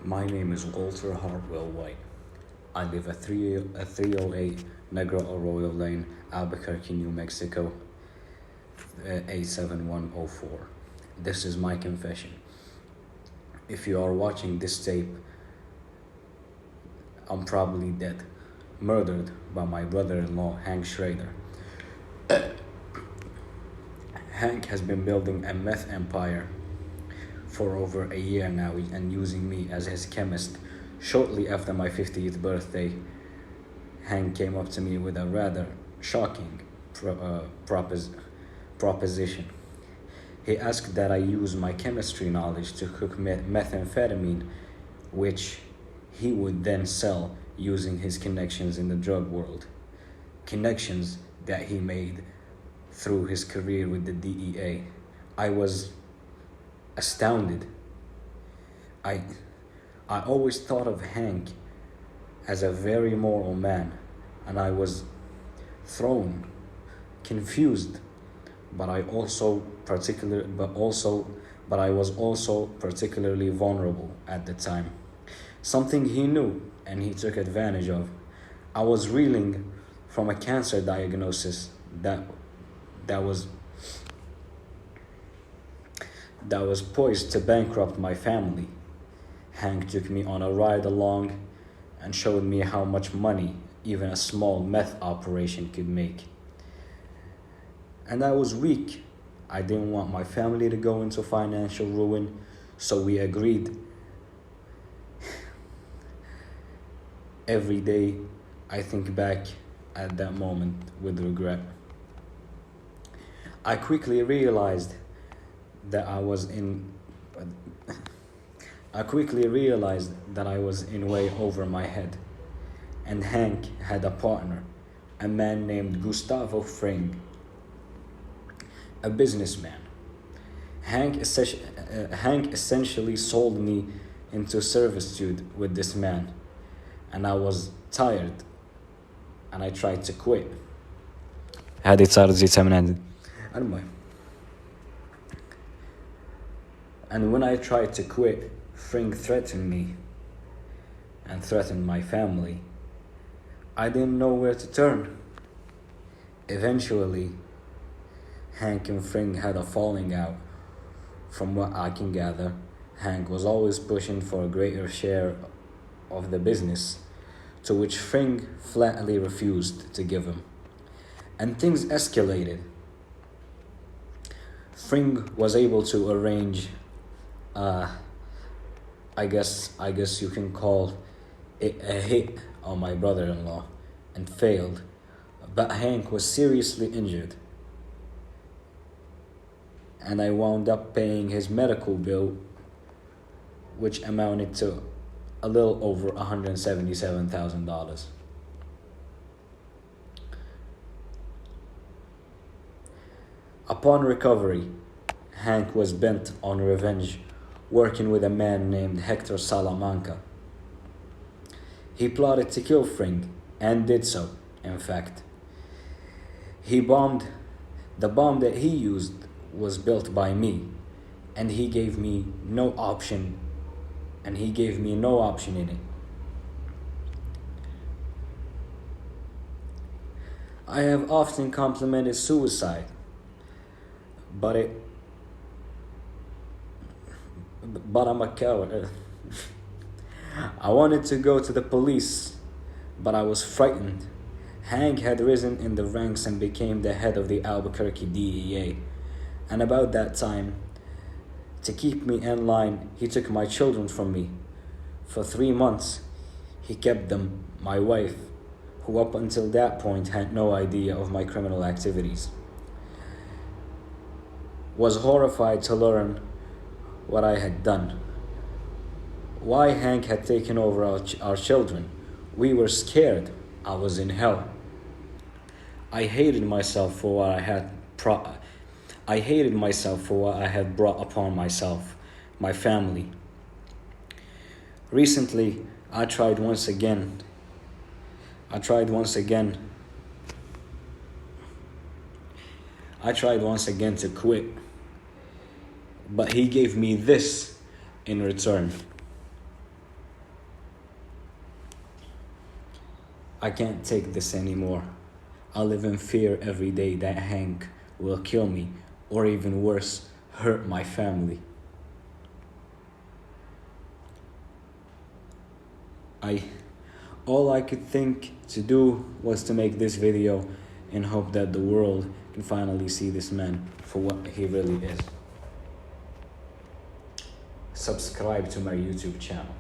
My name is Walter Hartwell White. I live at 308 Negro Arroyo Lane, Albuquerque, New Mexico, 87104. This is my confession. If you are watching this tape, I'm probably dead, murdered by my brother-in-law, Hank Schrader. Hank has been building a meth empire for over a year now and using me as his chemist. Shortly after my 50th birthday, Hank came up to me with a rather shocking proposition. He asked that I use my chemistry knowledge to cook methamphetamine, which he would then sell using his connections in the drug world. Connections that he made through his career with the DEA. I was astounded. I always thought of Hank as a very moral man, and I was thrown, confused, but I was also particularly vulnerable at the time. Something he knew and he took advantage of. I was reeling from a cancer diagnosis that was poised to bankrupt my family. Hank took me on a ride along and showed me how much money even a small meth operation could make. And I was weak. I didn't want my family to go into financial ruin, so we agreed. Every day, I think back at that moment with regret. I quickly realized that I was in way over my head, and Hank had a partner, a man named Gustavo Fring, a businessman. Hank essentially sold me into servitude with this man, and I was tired, and I tried to quit. هذه صارت زي 8 المهم. And when I tried to quit, Fring threatened me and threatened my family. I didn't know where to turn. Eventually, Hank and Fring had a falling out. From what I can gather, Hank was always pushing for a greater share of the business, to which Fring flatly refused to give him. And things escalated. Fring was able to arrange I guess you can call it a hit on my brother-in-law, and failed. But Hank was seriously injured, and I wound up paying his medical bill, which amounted to a little over $177,000. Upon recovery, Hank was bent on revenge, working with a man named Hector Salamanca. He plotted to kill Fring, and did so, in fact. The bomb that he used was built by me, and he gave me no option in it. I have often complimented suicide, but I'm a coward. I wanted to go to the police, but I was frightened. Hank had risen in the ranks and became the head of the Albuquerque DEA. And about that time, to keep me in line, he took my children from me. For 3 months, he kept them. My wife, who up until that point had no idea of my criminal activities, was horrified to learn what I had done. Why Hank had taken over our children. We were scared. I was in hell. I hated myself for what I had brought upon myself, my family. Recently, I tried once again to quit, but he gave me this in return. I can't take this anymore. I live in fear every day that Hank will kill me, or even worse, hurt my family. All I could think to do was to make this video and hope that the world can finally see this man for what he really is. Subscribe to my YouTube channel.